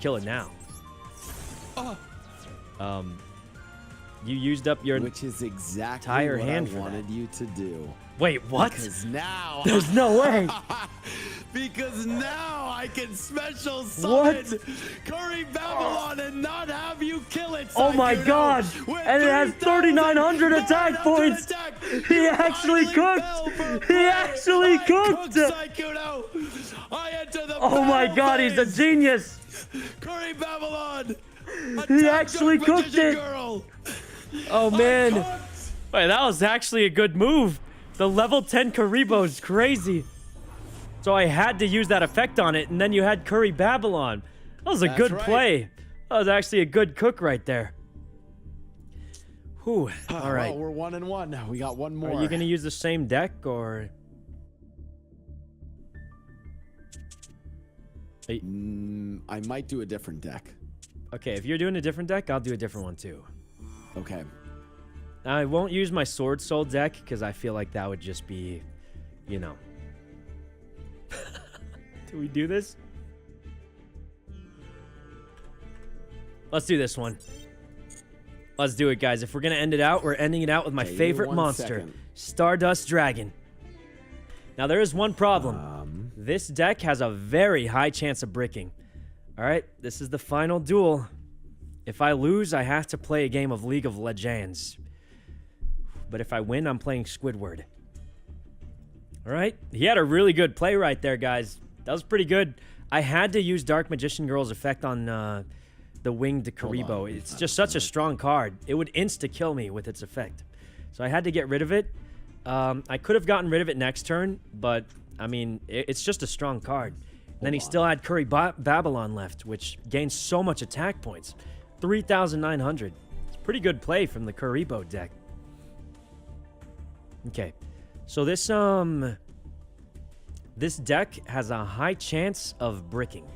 kill it now. You used up your which is exactly entire what hand I for wanted that. you to do. Wait, what? Because now There's no way. because now I can special summon Curry Babylon and not have you kill it. Oh my God! And it has 3,900 attack points. He actually cooked. He actually cooked. Sykkuno. I enter the Oh my God! He's a genius. Curry Babylon. He actually cooked it. Girl. Oh man! Wait, that was actually a good move. The level 10 Karibo is crazy. So I had to use that effect on it, and then you had Curry Babylon. That was a good play. That was actually a good cook right there. Whew. All right. Well, we're 1-1 now. We got one more. Are you going to use the same deck, or? I might do a different deck. Okay, if you're doing a different deck, I'll do a different one too. Okay. I won't use my Sword Soul deck because I feel like that would just be, you know. Do we do this? Let's do this one. Let's do it, guys. If we're going to end it out, we're ending it out with my favorite monster, Stardust Dragon. Now, there is one problem. This deck has a very high chance of bricking. All right, this is the final duel. If I lose, I have to play a game of League of Legends. But if I win, I'm playing Squidward. All right, he had a really good play right there, guys. That was pretty good. I had to use Dark Magician Girl's effect on the Winged Karibo. It's just such a strong card. It would insta-kill me with its effect. So I had to get rid of it. I could have gotten rid of it next turn, but, I mean, it's just a strong card. And then he still had Curry Babylon left, which gains so much attack points. 3,900. It's a pretty good play from the Karibo deck. Okay, so this deck has a high chance of bricking,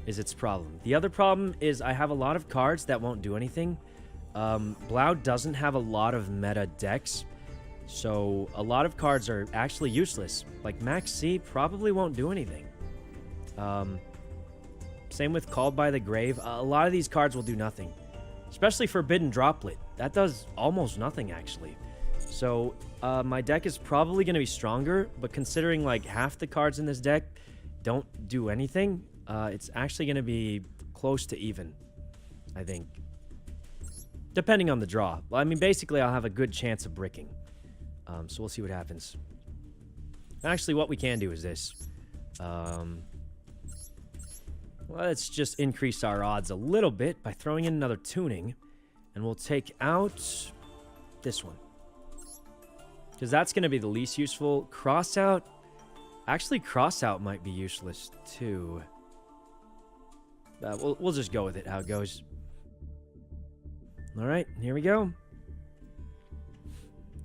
is its problem. The other problem is I have a lot of cards that won't do anything. Blau doesn't have a lot of meta decks, so a lot of cards are actually useless. Like Max C probably won't do anything. Same with Called by the Grave. A lot of these cards will do nothing, especially Forbidden Droplet. That does almost nothing, actually. So my deck is probably going to be stronger, but considering like half the cards in this deck don't do anything, it's actually going to be close to even, I think. Depending on the draw. Well, I mean, basically, I'll have a good chance of bricking. So we'll see what happens. Actually, what we can do is this. Let's just increase our odds a little bit by throwing in another tuning. And we'll take out this one. Because that's going to be the least useful. Crossout. Actually, Crossout might be useless, too. We'll just go with it, how it goes. All right, here we go.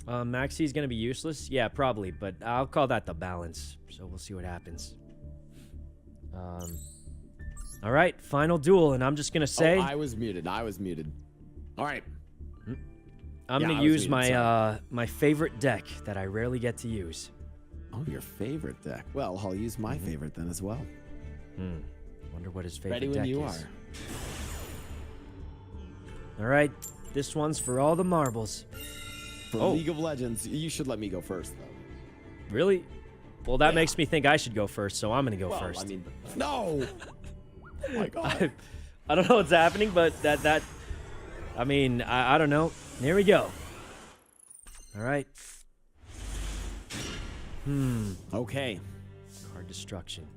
Maxi's going to be useless. Yeah, probably, but I'll call that the balance. So we'll see what happens. All right, final duel, and I'm just going to say... Oh, I was muted. All right. I'm going to use my my favorite deck that I rarely get to use. Oh, your favorite deck. Well, I'll use my favorite then as well. Wonder what his favorite deck is. Ready when you are. All right, this one's for all the marbles. For League of Legends, you should let me go first, though. Really? Well, that makes me think I should go first, so I'm going to go first. I mean, no! Oh my God. I don't know what's happening, but I mean, I don't know. Here we go. All right. Okay. Card destruction.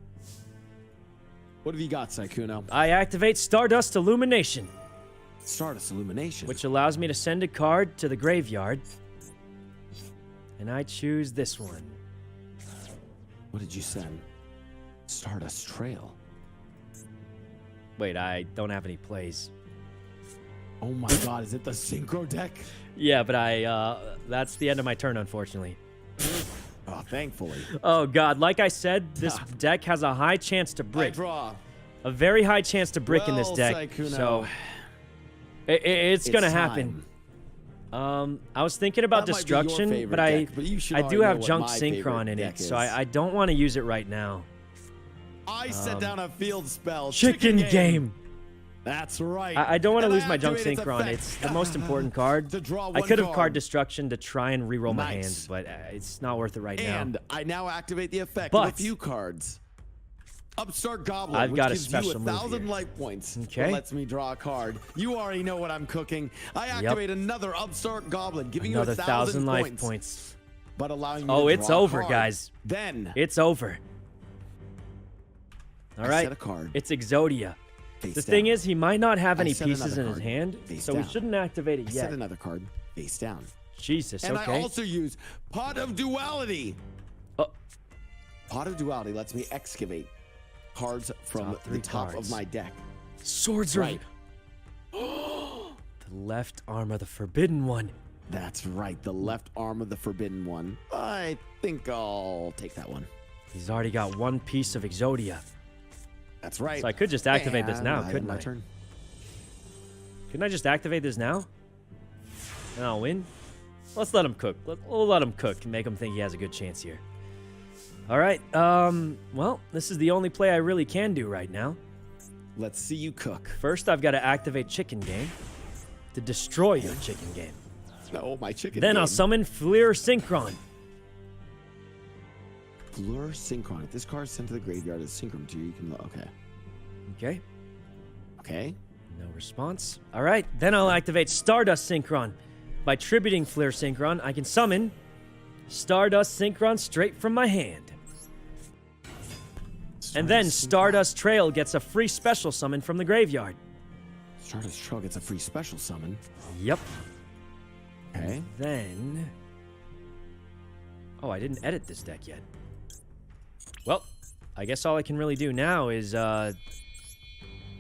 What have you got, Sykkuno? I activate Stardust Illumination. Stardust Illumination. Which allows me to send a card to the graveyard. And I choose this one. What did you send? Stardust Trail. Wait, I don't have any plays. Oh my God, is it the Synchro deck? Yeah, but that's the end of my turn, unfortunately. Oh, thankfully. Oh God, like I said, this deck has a high chance to brick. I draw. A very high chance to brick in this deck. Sykkuno. So it's gonna happen. I was thinking about destruction, but I do have Junk Synchron in it, so I don't want to use it right now. I set down a field spell. Chicken game. That's right. I don't want to And lose my Junk activate its Synchron. effect. It's the most important card. To draw I one could have card card. destruction to try and re-roll my Nice. hands, but it's not worth it right now. And I now activate the effect But- of a few cards. Upstart Goblin, I've which got a gives special you move 1,000 here. life points. Okay. But lets me draw a card. You already know what I'm cooking. I activate another Upstart Goblin, giving Another you 1,000 life points. but allowing me Oh, to it's draw a over, card. guys. Then It's over. All I right. set a card. It's Exodia. Face The down. thing is, he might not have I any set pieces in another his card. hand, Face so we down. shouldn't activate it I yet. set another card face down. Jesus, And okay. I also use Pot of Duality. Oh. Pot of Duality lets me excavate cards from Top three the top cards. of my deck. Swords Right. The left arm of the Forbidden One. That's right, the left arm of the Forbidden One. I think I'll take that one. He's already got one piece of Exodia. That's right. So I could just activate this And now, I couldn't end my I? turn. Couldn't I just activate this now? And I'll win? Let's let him cook. We'll let him cook and make him think he has a good chance here. All right. Well, this is the only play I really can do right now. Let's see you cook. First, I've got to activate Chicken Game to destroy your Chicken Game. No, my chicken. Then I'll game. summon Fleer Synchron. Blur Synchron. If this card is sent to the graveyard as synchron to you, you can. Okay. Okay. Okay. No response. All right. Then I'll activate Stardust Synchron. By tributing Fleer Synchron, I can summon Stardust Synchron straight from my hand. And then Stardust Trail gets a free special summon from the graveyard. Stardust Trail gets a free special summon. Yep. Okay. Then... Oh, I didn't edit this deck yet. Well, I guess all I can really do now is,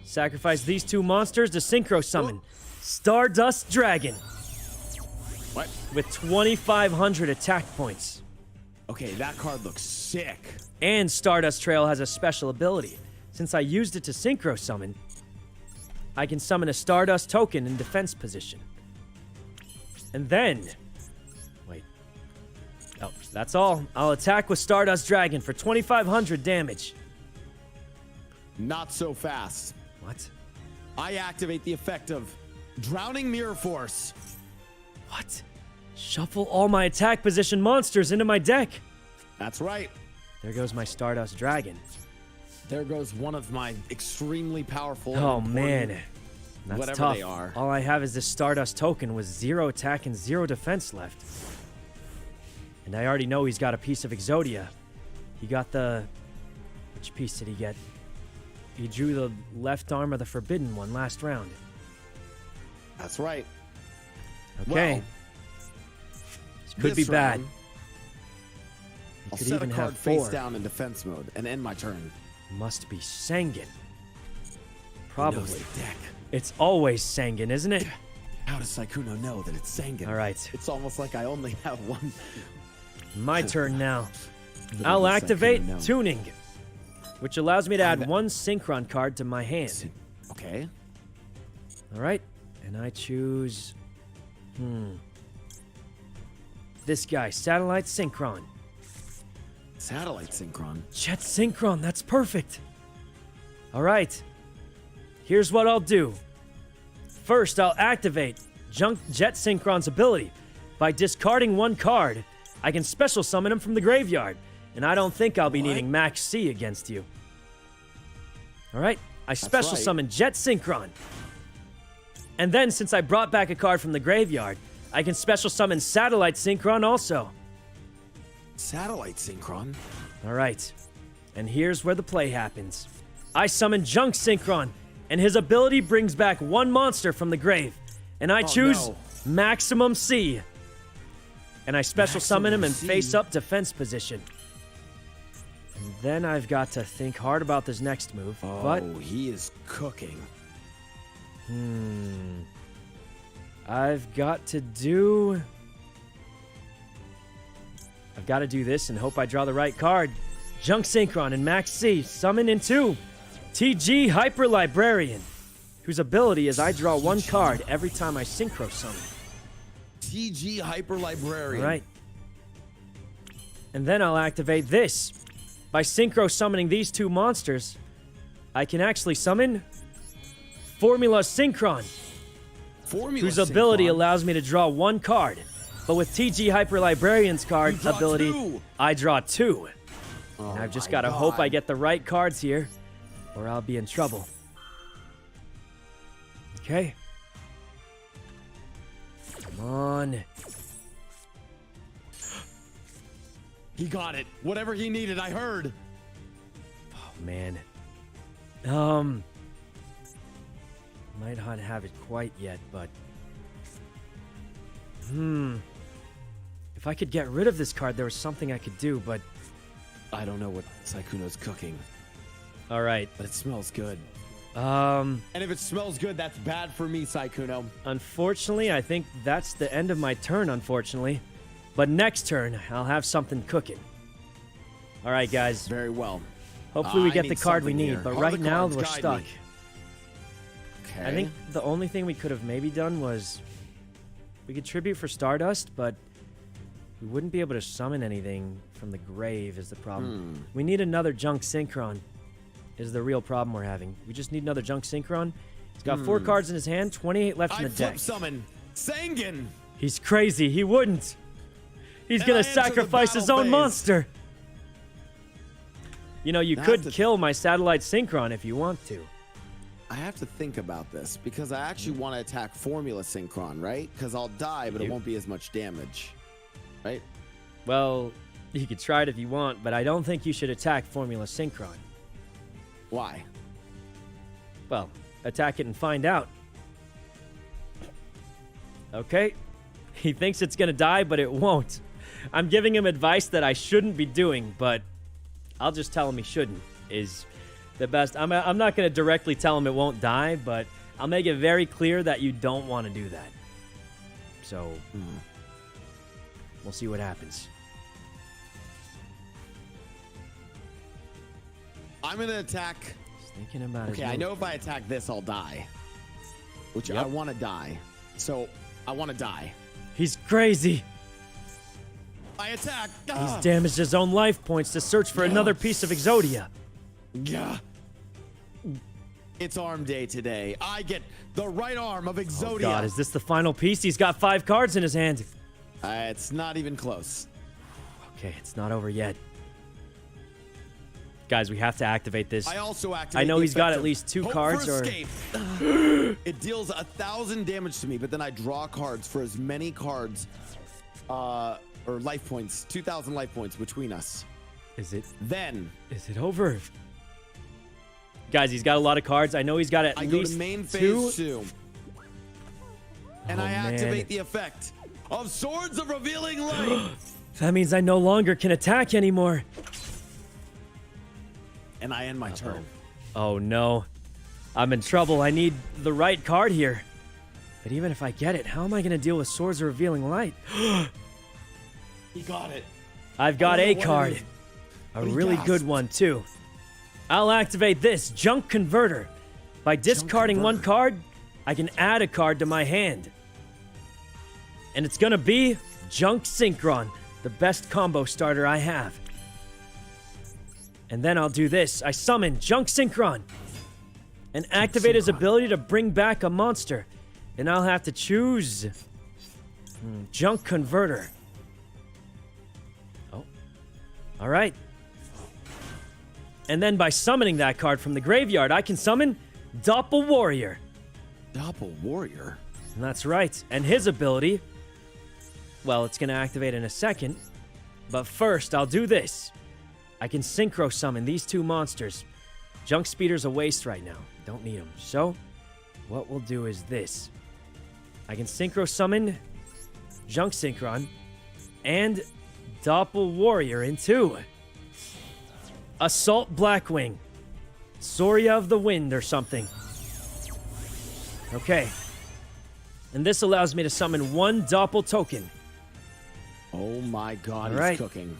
sacrifice these two monsters to Synchro Summon Stardust Dragon What? with 2,500 attack points. Okay, that card looks sick. And Stardust Trail has a special ability. Since I used it to Synchro Summon, I can summon a Stardust token in defense position. And then... Wait. Oh, that's all. I'll attack with Stardust Dragon for 2,500 damage. Not so fast. What? I activate the effect of Drowning Mirror Force. What? Shuffle all my attack position monsters into my deck. That's right. There goes my Stardust Dragon. There goes one of my extremely powerful. Oh, and man. important- That's whatever tough. they are. All I have is this Stardust token with 0 attack and 0 defense left. And I already know he's got a piece of Exodia. He got the... Which piece did he get? He drew the left arm of the Forbidden One last round. That's right. Okay. Well, this could be this bad. round, He I'll could set even a card have face 4. down in defense mode and end my turn. Must be Sanguine. He Probably. knows the deck. It's always Sanguine, isn't it? How does Sykkuno know that it's Sanguine? All right. It's almost like I only have one. My turn now. Little I'll does activate Sykkuno know. Tuning, which allows me to add that- 1 Synchron card to my hand. Okay. All right, and I choose... This guy, Satellite Synchron. Satellite Synchron. Jet Synchron, that's perfect. All right, here's what I'll do. First, I'll activate Jet Synchron's ability. By discarding 1 card, I can special summon him from the graveyard, and I don't think I'll be What? needing Max C against you. All right, I special right. summon Jet Synchron. And then, since I brought back a card from the graveyard, I can special summon Satellite Synchron also. Satellite Synchron. All right, and here's where the play happens. I summon Junk Synchron, and his ability brings back 1 monster from the grave. And I choose no. Maximum C. And I special summon him in Maximum C. face-up defense position. And then I've got to think hard about this next move, but... Oh, he is cooking. I've got to do this and hope I draw the right card. Junk Synchron and Max C summon into TG Hyper Librarian, whose ability is I draw 1 card every time I Synchro summon. TG Hyper Librarian. All right. And then I'll activate this. By Synchro summoning these 2 monsters, I can actually summon Formula Synchron, whose ability allows me to draw 1 card. But with TG Hyper Librarian's card ability, 2. I draw 2. Oh And I've just got to hope I get the right cards here, or I'll be in trouble. Okay. Come on. He got it. Whatever he needed, I heard. Oh, man. Might not have it quite yet, but... If I could get rid of this card, there was something I could do, but... I don't know what Sykkuno's cooking, Alright. but it smells good. And And if it smells good, that's bad for me, Sykkuno. unfortunately, I think that's the end of my turn, unfortunately. But next turn, I'll have something cooking. Alright, guys. Very well. Hopefully we I get the need card we something need, here. but All right the now cards we're guide stuck. me. Okay. I think the only thing we could have maybe done was... We could tribute for Stardust, but... We wouldn't be able to summon anything from the grave is the problem. We need another Junk Synchron is the real problem we're having. We just need another Junk Synchron. He's got 4 cards in his hand, 28 left in I the flip deck. summon Sangan. He's crazy. He wouldn't. He's And gonna I enter the sacrifice his battle own phase. monster. You know, you Now I could have to- kill my Satellite Synchron if you want to. I have to think about this because I actually want to attack Formula Synchron, right? Because I'll die, but it You- won't be as much damage, right? Well, you could try it if you want, but I don't think you should attack Formula Synchron. Why? Well, attack it and find out. Okay. He thinks it's gonna die, but it won't. I'm giving him advice that I shouldn't be doing, but I'll just tell him he shouldn't, is the best. I'm not gonna directly tell him it won't die, but I'll make it very clear that you don't want to do that. So, we'll see what happens. I'm gonna attack. Just thinking about Okay, his I know move. if I attack this, I'll die. Which I Yep. want to die. So I want to die. He's crazy. I attack. He's damaged his own life points to search for another piece of Exodia. Yeah. It's arm day today. I get the right arm of Exodia. Oh God, is this the final piece? He's got 5 cards in his hand. It's not even close. Okay, it's not over yet. Guys, we have to activate this. I also activate. I know the he's got effect at of least 2 Hope cards, for or escape. It deals 1,000 damage to me, but then I draw cards for as many cards, or life points, 2,000 life points between us. is it Then over? Guys, he's got a lot of cards. I know he's got at I go least to main 2. phase 2, and Oh, I activate man. the effect of Swords of Revealing Light, That means I no longer can attack anymore. and I end my turn. Oh no. I'm in trouble. I need the right card here. But even if I get it, how am I going to deal with Swords of Revealing Light? He got it. I've got I don't a know what it card. is, A but he really good gasped. one, too. I'll activate this Junk Converter. By discarding one Converter. card, I can add a card to my hand. And it's gonna be Junk Synchron, the best combo starter I have. And then I'll do this. I summon Junk Synchron and activate his Synchron. ability to bring back a monster. And I'll have to choose Junk Converter. Oh. All right. And then by summoning that card from the graveyard, I can summon Doppel Warrior. Doppel Warrior. And that's right. And his ability, well, it's going to activate in a second. But first, I'll do this. I can synchro summon these 2 monsters. Junk Speeder's a waste right now. Don't need him. So, what we'll do is this. I can synchro summon Junk Synchron and Doppel Warrior into Assault Blackwing, Soria of the Wind or something. Okay. And this allows me to summon 1 Doppel token. Oh my God, All right. he's cooking.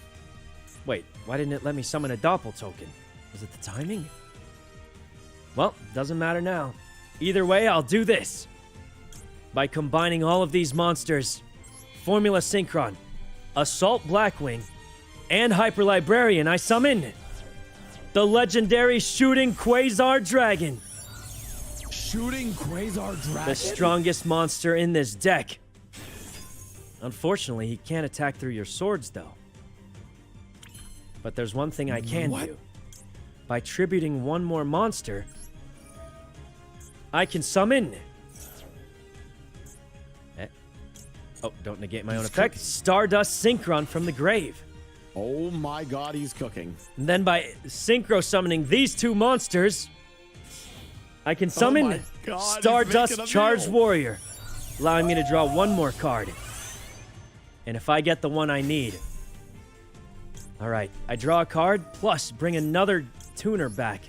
Wait, why didn't it let me summon a Doppel token? Was it the timing? Well, doesn't matter now. Either way, I'll do this. By combining all of these monsters, Formula Synchron, Assault Blackwing, and Hyper Librarian, I summon the legendary Shooting Quasar Dragon. Shooting Quasar Dragon? The strongest monster in this deck. Unfortunately, he can't attack through your swords, though. But there's one thing I can do. By tributing one more monster, I can summon... Oh, don't negate my own effect. Stardust Synchron from the grave. Oh my god, he's cooking. And then by synchro summoning these two monsters, I can summon Stardust Charged Warrior, allowing me to draw one more card. And if I get the one I need... Alright, I draw a card, plus bring another tuner back.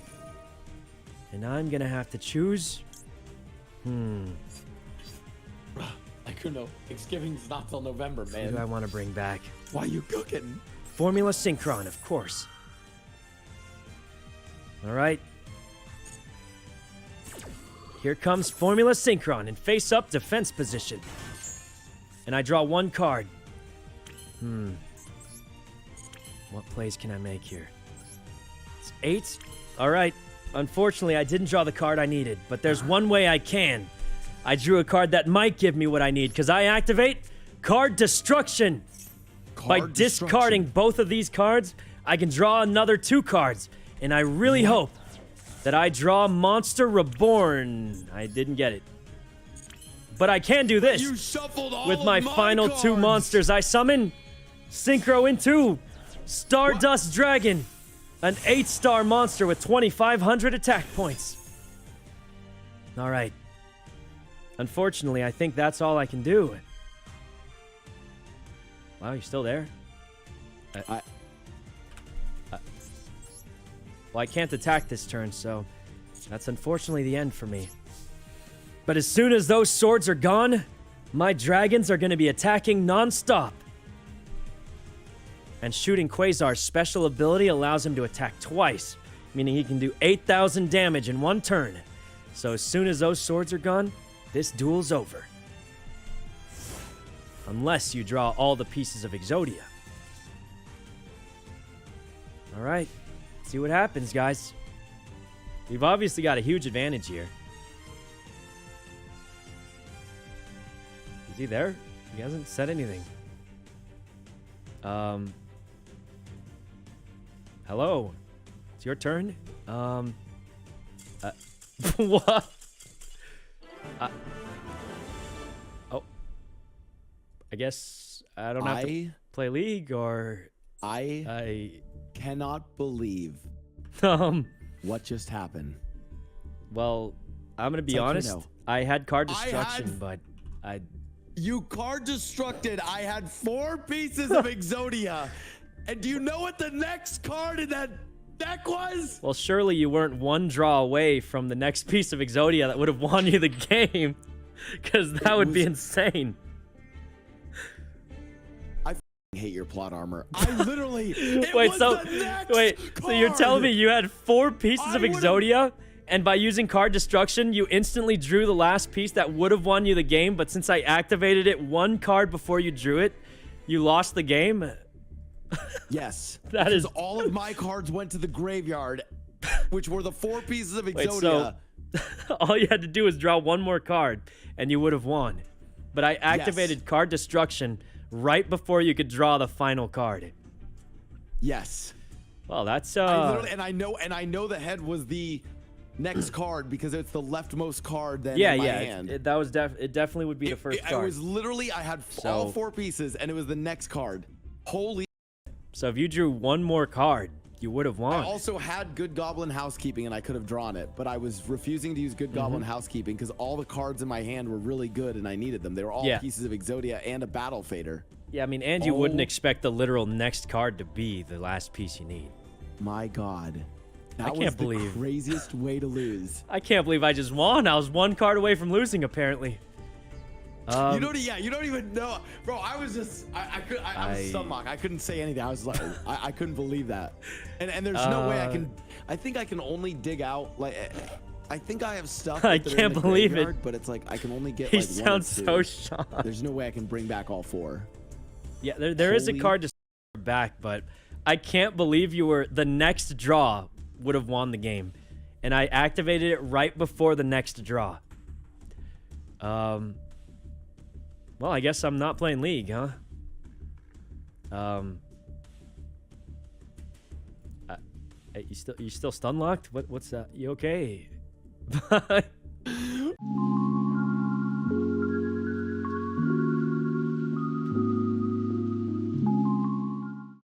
And I'm gonna have to choose... Sykkuno, Thanksgiving's not till November, man. Who do I want to bring back? Why you cooking? Formula Synchron, of course. Alright. Here comes Formula Synchron in face-up defense position. And I draw one card. What plays can I make here? It's 8. Alright. Unfortunately, I didn't draw the card I needed, but there's one way I can. I drew a card that might give me what I need, because I activate Card Destruction. By discarding both of these cards, I can draw another 2 cards. And I really hope that I draw Monster Reborn. I didn't get it. But I can do this. You shuffled all with my of final cards. 2 monsters. I summon Synchro into Stardust Dragon. An 8-star monster with 2,500 attack points. Alright. Unfortunately, I think that's all I can do. Wow, you're still there? Well, I can't attack this turn, so that's unfortunately the end for me. But as soon as those swords are gone, my dragons are going to be attacking non-stop. And shooting Quasar's special ability allows him to attack twice, meaning he can do 8,000 damage in one turn. So as soon as those swords are gone, this duel's over. Unless you draw all the pieces of Exodia. Alright. See what happens, guys. We've obviously got a huge advantage here. Is he there? He hasn't said anything. Hello? It's your turn? What? Oh. I guess I don't have to play League, or... I cannot believe what just happened. Well, I'm gonna be honest. I had card destruction, but You card destructed. I had 4 pieces of Exodia. And do you know what the next card in that deck was? Well, surely you weren't one draw away from the next piece of Exodia that would have won you the game. Because that would be insane. I hate your plot armor. I literally... So you're telling me you had 4 pieces of Exodia, and by using card destruction, you instantly drew the last piece that would have won you the game, but since I activated it 1 card before you drew it, you lost the game? Yes. That is... all of my cards went to the graveyard, which were the 4 pieces of Exodia. Wait, so all you had to do was draw 1 more card, and you would have won. But I activated card destruction right before you could draw the final card. Yes. Well, that's and I know the head was the next card because it's the leftmost card then in my hand. It definitely would be the first card. It was literally, I had all 4 pieces and it was the next card. Holy. So if you drew 1 more card, you would have won. I also had Good Goblin Housekeeping and I could have drawn it, but I was refusing to use Good Goblin Housekeeping because all the cards in my hand were really good and I needed them. They were all pieces of Exodia and a Battle Fader. Yeah, I mean, and you wouldn't expect the literal next card to be the last piece you need. My God. That I can't believe the craziest way to lose. I can't believe I just won. I was 1 card away from losing, apparently. You don't even know, bro. I was just, I was stomach. I couldn't say anything. I was like, I couldn't believe that. And there's no way I can. I think I can only dig out like. I think I have stuff. I can't believe it. But it's like I can only get. He like sounds 1 or 2. so shocked. There's no way I can bring back all 4. Yeah, there is a card to back, but I can't believe you were the next draw would have won the game, and I activated it right before the next draw. Well, I guess I'm not playing League, huh? You still stun locked? What's that? You okay?